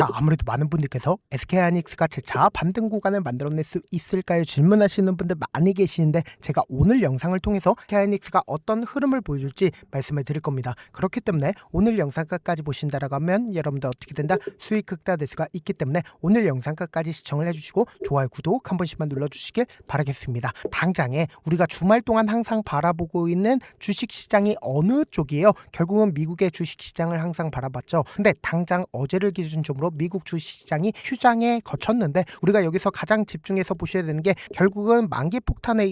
자, 아무래도 많은 분들께서 SK하이닉스가 재차 반등 구간을 만들어낼 수 있을까요? 질문하시는 분들 많이 계시는데 제가 오늘 영상을 통해서 SK하이닉스가 어떤 흐름을 보여줄지 말씀을 드릴 겁니다. 그렇기 때문에 오늘 영상 끝까지 보신다라고 하면 여러분들 어떻게 된다? 수익 극대화될 수가 있기 때문에 오늘 영상 끝까지 시청을 해주시고 좋아요, 구독 한 번씩만 눌러주시길 바라겠습니다. 당장에 우리가 주말 동안 항상 바라보고 있는 주식시장이 어느 쪽이에요? 결국은 미국의 주식시장을 항상 바라봤죠. 근데 당장 어제를 기준점으로 미국 주식시장이 휴장에 거쳤는데 우리가 여기서 가장 집중해서 보셔야 되는 게 결국은 만기 폭탄에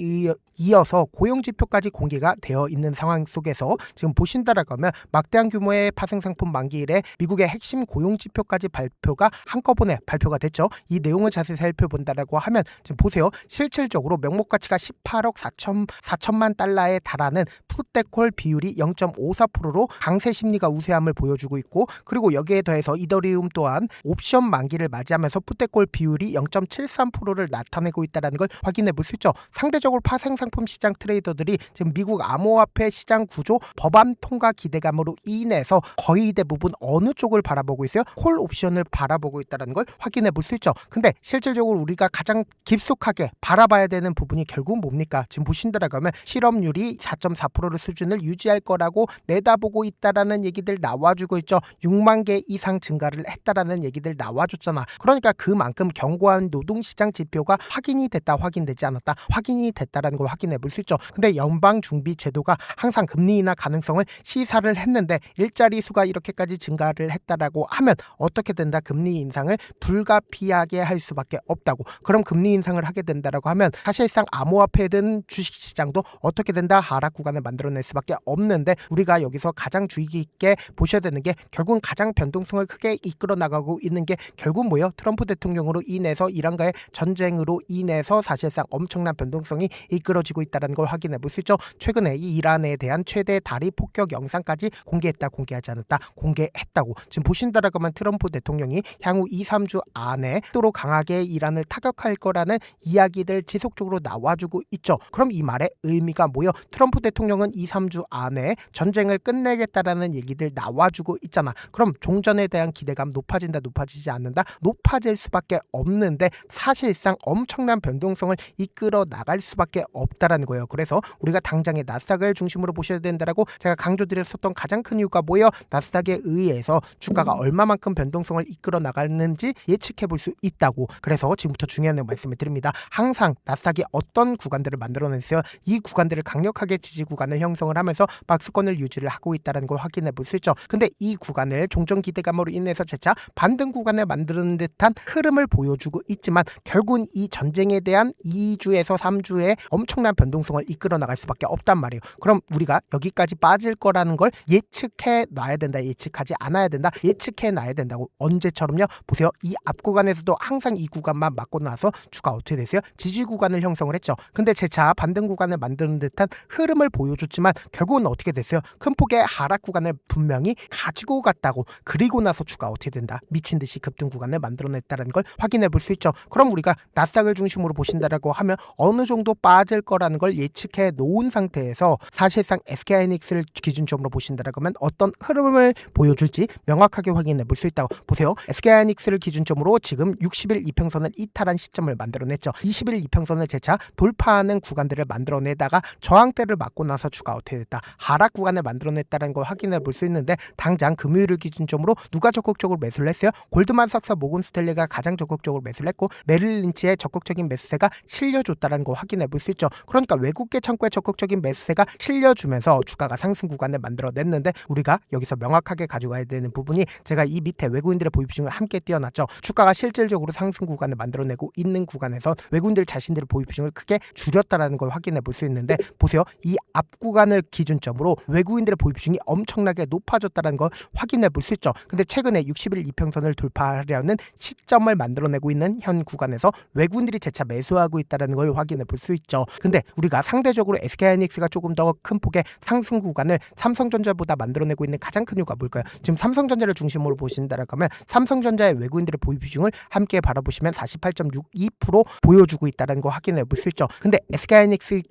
이어서 고용지표까지 공개가 되어 있는 상황 속에서 지금 보신다라고 하면 막대한 규모의 파생상품 만기일에 미국의 핵심 고용지표까지 발표가 한꺼번에 발표가 됐죠. 이 내용을 자세히 살펴본다라고 하면 지금 보세요. 실질적으로 명목가치가 18억 4천만 달러에 달하는 풋데콜 비율이 0.54%로 강세 심리가 우세함을 보여주고 있고, 그리고 여기에 더해서 이더리움 또한 옵션 만기를 맞이하면서 풋데콜 비율이 0.73%를 나타내고 있다는 걸 확인해 볼 수 있죠. 상대적으로 파생상품 시장 트레이더들이 지금 미국 암호화폐 시장 구조 법안 통과 기대감으로 인해서 거의 대부분 어느 쪽을 바라보고 있어요? 콜 옵션을 바라보고 있다는 걸 확인해 볼 수 있죠. 근데 실질적으로 우리가 가장 깊숙하게 바라봐야 되는 부분이 결국은 뭡니까? 지금 보신다라고 하면 실업률이 4.4%를 수준을 유지할 거라고 내다보고 있다라는 얘기들 나와주고 있죠. 6만 개 이상 증가를 했다라는 얘기들 나와줬잖아. 그러니까 그만큼 견고한 노동시장 지표가 확인이 됐다, 확인되지 않았다, 확인이 됐다라는 걸 확인해 볼 수 있죠. 근데 연방준비제도가 항상 금리 인하 가능성을 시사를 했는데 일자리 수가 이렇게까지 증가를 했다라고 하면 어떻게 된다? 금리 인상을 불가피하게 할 수밖에 없다고. 그럼 금리 인상을 하게 된다라고 하면 사실상 암호화폐든 주식시장도 어떻게 된다? 하락 구간을 만들어낼 수밖에 없는데 우리가 여기서 가장 주의 깊게 보셔야 되는 게 결국은 가장 변동성을 크게 이끌어 나가고 있는 게 결국 뭐예요? 트럼프 대통령으로 인해서 이란과의 전쟁으로 인해서 사실상 엄청난 변동성이 이끌어지고 있다는 걸 확인해 볼 수 있죠. 최근에 이 이란에 대한 최대 다리 폭격 영상까지 공개했다, 공개하지 않았다, 공개했다고. 지금 보신다라고 하면 트럼프 대통령이 향후 2-3주 안에 또로 강하게 이란을 타격할 거라는 이야기들 지속적으로 나와주고 있죠. 그럼 이 말의 의미가 뭐예요? 트럼프 대통령은 2-3주 안에 전쟁을 끝내겠다라는 얘기들 나와주고 있잖아. 그럼 종전에 대한 기대감 높아진다, 높아지지 않는다? 높아질 수밖에 없는데 사실상 엄청난 변동성을 이끌어 나갈 수밖에 없다라는 거예요. 그래서 우리가 당장의 나스닥을 중심으로 보셔야 된다라고 제가 강조드렸었던 가장 큰 이유가 뭐예요? 나스닥에 의해서 주가가 얼마만큼 변동성을 이끌어 나가는지 예측해 볼 수 있다고. 그래서 지금부터 중요한 내용 말씀을 드립니다. 항상 나스닥이 어떤 구간들을 만들어냈어요? 이 구간들을 강력하게 지지 구간을 형성을 하면서 박스권을 유지를 하고 있다는 걸 확인해 볼 수 있죠. 근데 이 구간을 종전 기대감으로 인해서 재차 반등 구간을 만드는 듯한 흐름을 보여주고 있지만 결국은 이 전쟁에 대한 2주에서 3주의 엄청난 변동성을 이끌어 나갈 수밖에 없단 말이에요. 그럼 우리가 여기까지 빠질 거라는 걸 예측해 놔야 된다, 예측하지 않아야 된다, 예측해 놔야 된다고. 언제처럼요? 보세요. 이 앞 구간에서도 항상 이 구간만 맞고 나서 주가 어떻게 됐어요? 지지 구간을 형성을 했죠. 근데 재차 반등 구간을 만드는 듯한 흐름을 보여줬지만 결국은 어떻게 됐어요? 큰 폭의 하락 구간을 분명히 가지고 갔다고. 그리고 나서 주가 어떻게 된다? 미친 듯이 급등 구간을 만들어냈다는 걸 확인해 볼 수 있죠. 그럼 우리가 나스닥을 중심으로 보신다라고 하면 어느 정도 빠질 거라는 걸 예측해 놓은 상태에서 사실상 SK하이닉스를 기준점으로 보신다라고 하면 어떤 흐름을 보여줄지 명확하게 확인해 볼 수 있다고. 보세요. SK하이닉스를 기준점으로 지금 60일 이평선을 이탈한 시점을 만들어냈죠. 20일 이평선을 재차 돌파하는 구간들을 만들어내다가 저항대를 맞고 나서 주가 어떻게 됐다? 하락 구간을 만들어냈다는 걸 확인해 볼 수 있는데 당장 금요일을 기준점으로 누가 적극적으로 매수를 했어요? 골드만삭스와 모건스탠리가 가장 적극적으로 매수를 했고 메릴 린치의 적극적인 매수세가 실려줬다는 걸 확인해 볼 수 있죠. 그러니까 외국계 창구의 적극적인 매수세가 실려주면서 주가가 상승 구간을 만들어냈는데 우리가 여기서 명확하게 가져가야 되는 부분이 제가 이 밑에 외국인들의 보유 비중을 함께 띄워놨죠. 주가가 실질적으로 상승 구간을 만들어내고 있는 구간에서 외국인들 자신들의 보유 비중을 크게 줄였다는 걸 확인해 볼 수 있는데 보세요. 이 앞 구간을 기준점으로 외국인들의 보유 비중이 엄청나게 높아졌다는 걸 확인해 볼 수 있죠. 근데 최근에 60일 이평선을 돌파하려는 시점을 만들어내고 있는 현 구간에서 외국인들이 재차 매수하고 있다는 걸 확인해 볼 수 있죠. 근데 우리가 상대적으로 SK하이닉스가 조금 더 큰 폭의 상승 구간을 삼성전자보다 만들어내고 있는 가장 큰 이유가 뭘까요? 지금 삼성전자를 중심으로 보신다라고 하면 삼성전자의 외국인들의 보유 비중을 함께 바라보시면 48.62% 보여주고 있다는 거 확인해 볼 수 있죠. 근데 SK하이닉스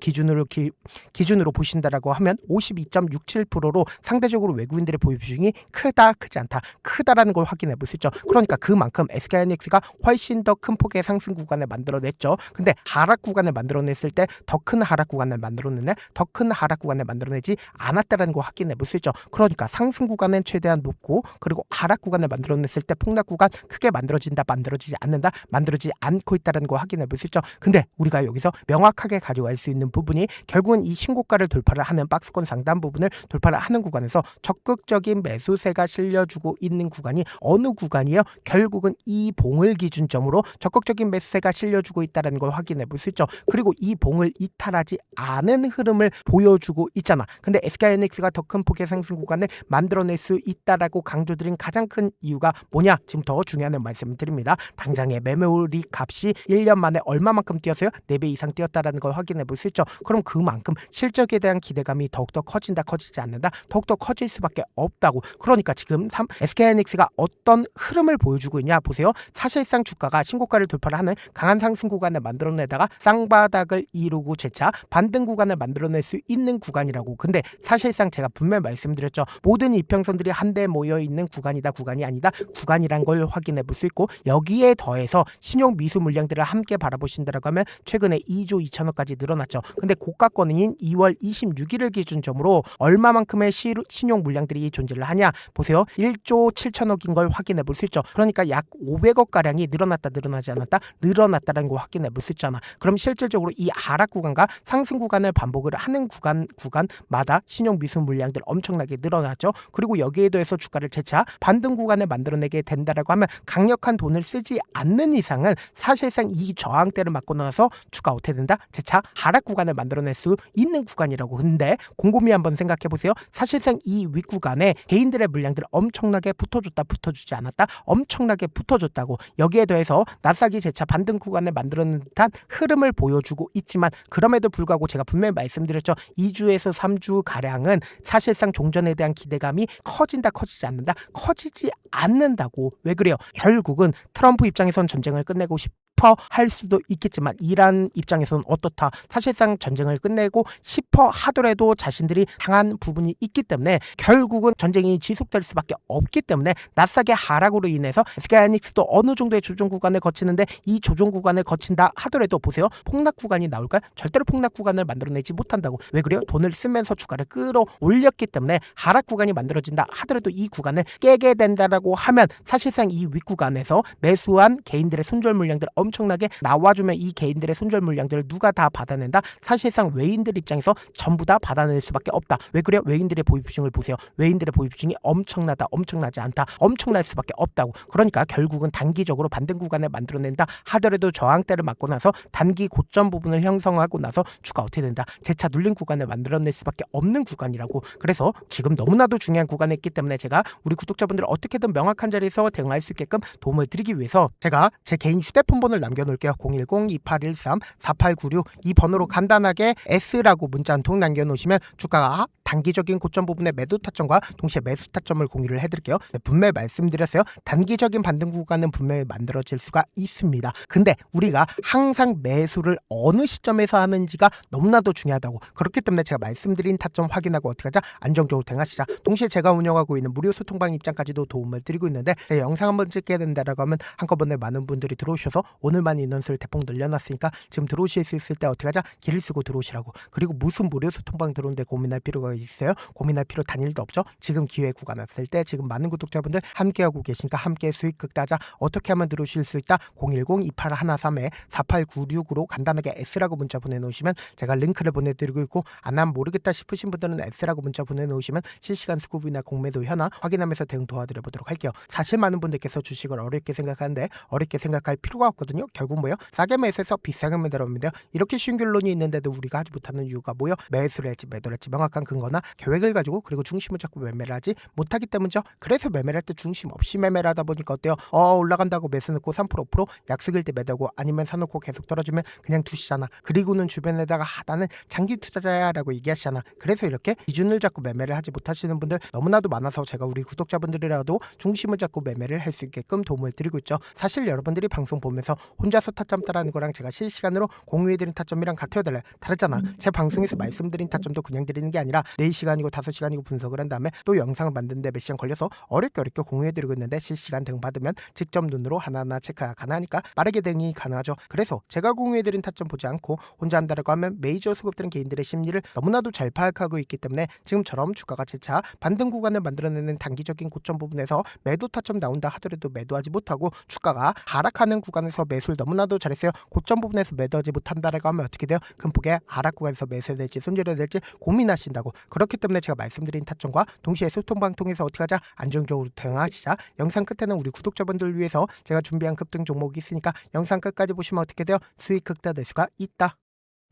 기준으로 보신다라고 하면 52.67%로 상대적으로 외국인들의 보유 비중이 크다, 크지 않다, 크다라는 걸 확인해 볼 수 있죠. 그러니까 그만큼 SK하이닉스가 훨씬 더 큰 폭의 상승 구간을 만들어냈죠. 근데 하락 구간을 만들어냈을 때 더 큰 하락 구간을 만들어내네, 더 큰 하락 구간을 만들어내지 않았다라는 거 확인해 볼 수 있죠. 그러니까 상승 구간은 최대한 높고, 그리고 하락 구간을 만들어냈을 때 폭락 구간 크게 만들어진다, 만들어지지 않는다, 만들어지지 않고 있다는 거 확인해 볼 수 있죠. 근데 우리가 여기서 명확하게 가져갈 수 있는 부분이 결국은 이 신고가를 돌파를 하는 박스권 상단 부분을 돌파를 하는 구간에서 적극적인 매수세가 실려주고 있는 구간이 어느 구간이에요? 결국은 이 봉을 기준점으로 적극적인 매수세가 실려주고 있다는 걸 확인해 볼 수 있죠. 그리고 이 봉을 이탈하지 않은 흐름을 보여주고 있잖아. 근데 SK하이닉스가 더 큰 폭의 상승 구간을 만들어낼 수 있다라고 강조드린 가장 큰 이유가 뭐냐? 지금 더 중요한 말씀을 드립니다. 당장의 메모리 값이 1년 만에 얼마만큼 뛰었어요? 4배 이상 뛰었다라는 걸 확인해 볼 수 있죠. 그럼 그만큼 실적에 대한 기대감이 더욱더 커진다, 커지지 않는다, 더욱더 커질 수밖에 없다고. 그러니까 지금 SK하이닉스가 어떤 흐름을 보여주고 있냐 보세요. 사실상 주가가 신고가를 돌파를 하는 강한 상승 구간을 만들어내다가 쌍바닥을 이루고 재차 반등 구간을 만들어낼 수 있는 구간이라고. 근데 사실상 제가 분명히 말씀드렸죠. 모든 이평선들이 한데 모여있는 구간이다, 구간이 아니다, 구간이란 걸 확인해 볼 수 있고, 여기에 더해서 신용 미수 물량들을 함께 바라보신다라고 하면 최근에 2조 2천억까지 늘어났죠. 근데 고가권인 2월 26일을 기준점으로 얼마만큼의 신용 물량들이 존재를 하냐 보세요. 1조 7천억인 걸 확인해 볼 수 있죠. 그러니까 약 500억 가량이 늘어났다, 늘어나지 않았다, 늘어났다는 거 확인해 볼 수 있잖아. 그럼 실질적으로 이 하락 구간과 상승 구간을 반복을 하는 구간마다 신용 미수 물량들 엄청나게 늘어났죠. 그리고 여기에 더해서 주가를 재차 반등 구간을 만들어내게 된다라고 하면 강력한 돈을 쓰지 않는 이상은 사실상 이 저항대를 맞고 나서 주가 어떻게 된다? 재차 하락 구간을 만들어낼 수 있는 구간이라고. 근데 곰곰이 한번 생각해 보세요. 사실상 이 윗구간에 개인들의 물량들 엄청나게 붙어줬다, 붙어주지 않았다, 엄청나게 붙어줬다고. 여기에 더해서 나스닥이 재차 반등 구간을 만들어낸 듯한 흐름을 보여주고 있지만, 그럼에도 불구하고 제가 분명히 말씀드렸죠. 2주에서 3주 가량은 사실상 종전에 대한 기대감이 커진다, 커지지 않는다, 커지지 않는다고. 왜 그래요? 결국은 트럼프 입장에선 전쟁을 끝내고 할 수도 있겠지만 이란 입장에서는 어떻다? 사실상 전쟁을 끝내고 싶어 하더라도 자신들이 당한 부분이 있기 때문에 결국은 전쟁이 지속될 수밖에 없기 때문에 나스닥의 하락으로 인해서 SK하이닉스도 어느 정도의 조정 구간을 거치는데, 이 조정 구간을 거친다 하더라도 보세요. 폭락 구간이 나올까요? 절대로 폭락 구간을 만들어내지 못한다고. 왜 그래요? 돈을 쓰면서 주가를 끌어올렸기 때문에. 하락 구간이 만들어진다 하더라도 이 구간을 깨게 된다라고 하면 사실상 이 윗구간에서 매수한 개인들의 손절 물량들 엄청나게 나와주면 이 개인들의 손절 물량들을 누가 다 받아낸다? 사실상 외인들 입장에서 전부 다 받아낼 수밖에 없다. 왜 그래요? 외인들의 보유증을 보세요. 외인들의 보유증이 엄청나다, 엄청나지 않다, 엄청날 수밖에 없다고. 그러니까 결국은 단기적으로 반등 구간을 만들어낸다 하더라도 저항대를 맞고 나서 단기 고점 부분을 형성하고 나서 주가 어떻게 된다? 재차 눌린 구간을 만들어낼 수밖에 없는 구간이라고. 그래서 지금 너무나도 중요한 구간에 있기 때문에 제가 우리 구독자분들을 어떻게든 명확한 자리에서 대응할 수 있게끔 도움을 드리기 위해서 제가 제 개인 휴대폰 번호를 남겨놓을게요. 010-2813-4896 이 번호로 간단하게 S라고 문자 한 통 남겨놓으시면 주가가 단기적인 고점 부분의 매도 타점과 동시에 매수 타점을 공유를 해드릴게요. 네, 분명히 말씀드렸어요. 단기적인 반등 구간은 분명히 만들어질 수가 있습니다. 근데 우리가 항상 매수를 어느 시점에서 하는지가 너무나도 중요하다고. 그렇기 때문에 제가 말씀드린 타점 확인하고 어떻게 하자? 안정적으로 대응하시자. 동시에 제가 운영하고 있는 무료 소통방 입장까지도 도움을 드리고 있는데, 영상 한번 찍게 된다라고 하면 한꺼번에 많은 분들이 들어오셔서 오늘만 인원수를 대폭 늘려놨으니까 지금 들어오실 수 있을 때 어떻게 하자? 길을 쓰고 들어오시라고. 그리고 무슨 무료 소통방 들어오는데 고민할 필요가 있어요? 고민할 필요 단일도 없죠. 지금 기회 구간 왔을 때 지금 많은 구독자분들 함께하고 계시니까 함께 수익 극다자. 어떻게 하면 들어오실 수 있다? 010-2813-4896으로 간단하게 S라고 문자 보내놓으시면 제가 링크를 보내드리고 있고, 안 하면 모르겠다 싶으신 분들은 S라고 문자 보내놓으시면 실시간 스쿠브나 공매도 현황 확인하면서 대응 도와드려보도록 할게요. 사실 많은 분들께서 주식을 어렵게 생각하는데 어렵게 생각할 필요가 없거든요. 결국 뭐예요? 싸게 매수해서 비싸게 매도합니다. 이렇게 쉬운 결론이 있는데도 우리가 하지 못하는 이유가 뭐예요? 매수를 할지 매도를 할지 명확한 근거나 계획을 가지고, 그리고 중심을 잡고 매매를 하지 못하기 때문이죠. 그래서 매매를 할 때 중심 없이 매매를 하다 보니까 어때요? 올라간다고 매수 넣고 3% 5% 약속일 때 매도하고, 아니면 사놓고 계속 떨어지면 그냥 두시잖아. 그리고는 주변에다가 나는 장기 투자자야 라고 얘기하시잖아. 그래서 이렇게 기준을 잡고 매매를 하지 못하시는 분들 너무나도 많아서 제가 우리 구독자분들이라도 중심을 잡고 매매를 할 수 있게끔 도움을 드리고 있죠. 사실 여러분들이 방송 보면서 혼자서 타점 따라하는 거랑 제가 실시간으로 공유해드린 타점이랑 같아요, 달라요? 다르잖아. 제 방송에서 말씀드린 타점도 그냥 드리는 게 아니라 4시간이고 5시간이고 분석을 한 다음에 또 영상을 만드는데 몇 시간 걸려서 어렵게 공유해드리고 보여드리고 있는데 실시간 등 받으면 직접 눈으로 하나하나 체크가 가능하니까 빠르게 대응이 가능하죠. 그래서 제가 공유해드린 타점 보지 않고 혼자 한다라고 하면 메이저 수급들은 개인들의 심리를 너무나도 잘 파악하고 있기 때문에 지금처럼 주가가 재차 반등 구간을 만들어내는 단기적인 고점 부분에서 매도 타점 나온다 하더라도 매도하지 못하고 주가가 하락하는 구간에서 매수를 너무나도 잘했어요. 고점 부분에서 매도하지 못한다라고 하면 어떻게 돼요? 큰 폭의 하락 구간에서 매수해야 될지 손절해야 될지 고민하신다고. 그렇기 때문에 제가 말씀드린 타점과 동시에 소통방 통해서 어떻게 하자? 안정적으로 대응하시자. 영상 끝에는 우리 구독자분들을 위해서 제가 준비한 급등 종목이 있으니까 영상 끝까지 보시면 어떻게 돼요? 수익 극대화될 수가 있다.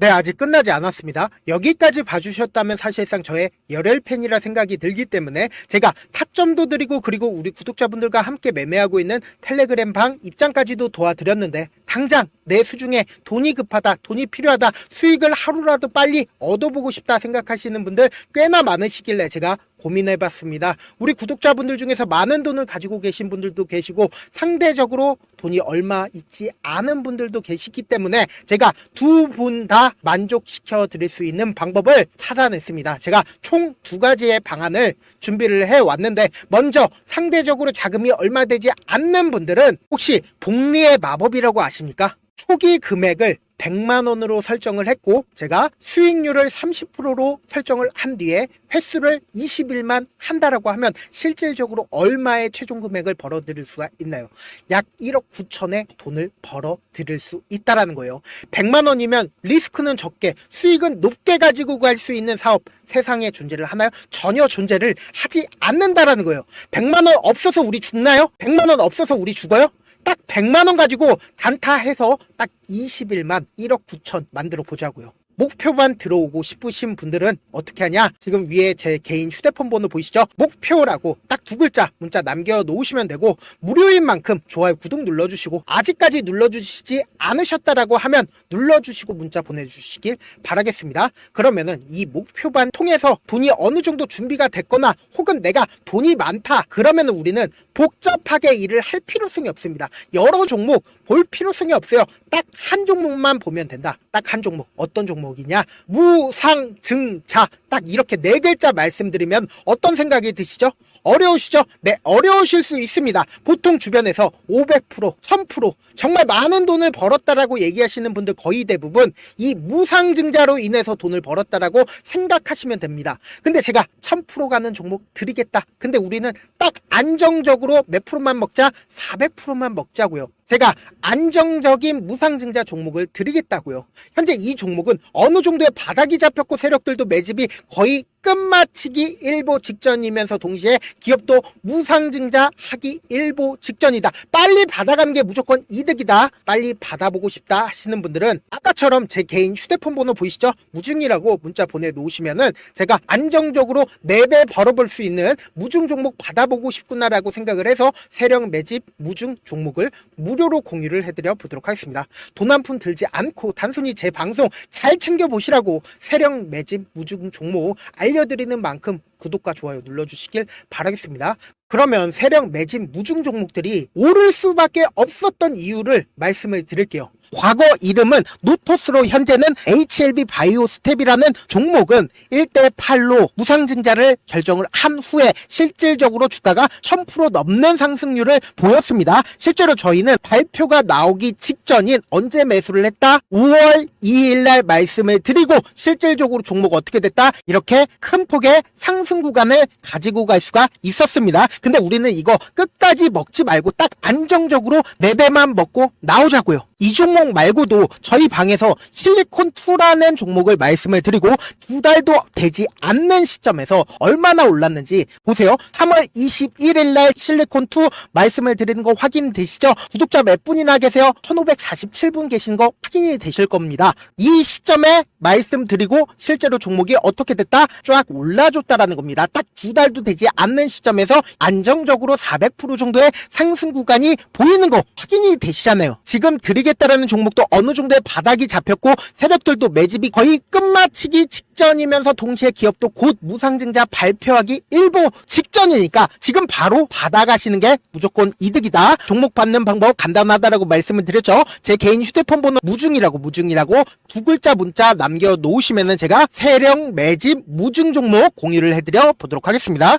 네, 아직 끝나지 않았습니다. 여기까지 봐주셨다면 사실상 저의 열혈팬이라 생각이 들기 때문에 제가 타점도 드리고 그리고 우리 구독자분들과 함께 매매하고 있는 텔레그램 방 입장까지도 도와드렸는데 당장 내 수중에 돈이 급하다, 돈이 필요하다, 수익을 하루라도 빨리 얻어보고 싶다 생각하시는 분들 꽤나 많으시길래 제가 고민해봤습니다. 우리 구독자분들 중에서 많은 돈을 가지고 계신 분들도 계시고 상대적으로 돈이 얼마 있지 않은 분들도 계시기 때문에 제가 두 분 다 만족시켜 드릴 수 있는 방법을 찾아냈습니다. 제가 총 2가지의 방안을 준비를 해왔는데 먼저 상대적으로 자금이 얼마 되지 않는 분들은 혹시 복리의 마법이라고 아십니까? 초기 금액을 100만원으로 설정을 했고 제가 수익률을 30%로 설정을 한 뒤에 횟수를 20일만 한다라고 하면 실질적으로 얼마의 최종 금액을 벌어들일 수가 있나요? 약 1억 9천의 돈을 벌어들일 수 있다라는 거예요. 100만원이면 리스크는 적게 수익은 높게 가지고 갈 수 있는 사업 세상에 존재를 하나요? 전혀 존재를 하지 않는다라는 거예요. 100만원 없어서 우리 죽나요? 100만원 없어서 우리 죽어요? 딱 100만원 가지고 단타해서 딱 20일만 1억 9천 만들어 보자고요. 목표만 들어오고 싶으신 분들은 어떻게 하냐? 지금 위에 제 개인 휴대폰 번호 보이시죠? 목표라고 딱 2글자 문자 남겨놓으시면 되고 무료인 만큼 좋아요, 구독 눌러주시고 아직까지 눌러주시지 않으셨다라고 하면 눌러주시고 문자 보내주시길 바라겠습니다. 그러면은 이 목표반 통해서 돈이 어느 정도 준비가 됐거나 혹은 내가 돈이 많다 그러면은 우리는 복잡하게 일을 할 필요성이 없습니다. 여러 종목 볼 필요성이 없어요. 딱 한 종목만 보면 된다. 딱 한 종목. 어떤 종목이냐? 무상증자. 딱 이렇게 4글자 말씀드리면 어떤 생각이 드시죠? 어려우시죠? 네, 어려우실 수 있습니다. 보통 주변에서 500%, 1000% 정말 많은 돈을 벌었다라고 얘기하시는 분들 거의 대부분 이 무상증자로 인해서 돈을 벌었다라고 생각하시면 됩니다. 근데 제가 1000% 가는 종목 드리겠다. 근데 우리는 딱 안정적으로 몇 프로만 먹자? 400%만 먹자고요. 제가 안정적인 무상증자 종목을 드리겠다고요. 현재 이 종목은 어느 정도의 바닥이 잡혔고 세력들도 매집이 거의 끝마치기 일보 직전이면서 동시에 기업도 무상증자 하기 일보 직전이다. 빨리 받아가는 게 무조건 이득이다. 빨리 받아보고 싶다 하시는 분들은 아까처럼 제 개인 휴대폰 번호 보이시죠? 무중이라고 문자 보내놓으시면은 제가 안정적으로 4배 벌어볼 수 있는 무중 종목 받아보고 싶구나라고 생각을 해서 세력 매집 무중 종목을 무료로 공유를 해드려 보도록 하겠습니다. 돈 한 푼 들지 않고 단순히 제 방송 잘 챙겨보시라고 세력 매집 무중 종목 알려드리는 만큼 구독과 좋아요 눌러주시길 바라겠습니다. 그러면 세력 매집 무중 종목들이 오를 수밖에 없었던 이유를 말씀을 드릴게요. 과거 이름은 노토스로 현재는 HLB 바이오스텝이라는 종목은 1대8로 무상증자를 결정을 한 후에 실질적으로 주가가 1000% 넘는 상승률을 보였습니다. 실제로 저희는 발표가 나오기 직전인 언제 매수를 했다? 5월 2일날 말씀을 드리고 실질적으로 종목 어떻게 됐다? 이렇게 큰 폭의 상승 구간을 가지고 갈 수가 있었습니다. 근데 우리는 이거 끝까지 먹지 말고 딱 안정적으로 4배만 먹고 나오자고요. 이 종목 말고도 저희 방에서 실리콘2라는 종목을 말씀을 드리고 2달도 되지 않는 시점에서 얼마나 올랐는지 보세요. 3월 21일 날 실리콘2 말씀을 드리는 거 확인되시죠? 구독자 몇 분이나 계세요? 1547분 계신 거 확인이 되실 겁니다. 이 시점에 말씀드리고 실제로 종목이 어떻게 됐다? 쫙 올라줬다라는 겁니다. 딱 2달도 되지 않는 시점에서 안정적으로 400% 정도의 상승 구간이 보이는 거 확인이 되시잖아요. 지금 드리겠다라는 종목도 어느 정도의 바닥이 잡혔고 세력들도 매집이 거의 끝마치기 직전이면서 동시에 기업도 곧 무상증자 발표하기 일보 직전이니까 지금 바로 받아가시는 게 무조건 이득이다. 종목 받는 방법 간단하다라고 말씀을 드렸죠. 제 개인 휴대폰 번호 무중이라고 2글자 문자 남겨놓으시면은 제가 세력 매집 무중 종목 공유를 해드려 보도록 하겠습니다.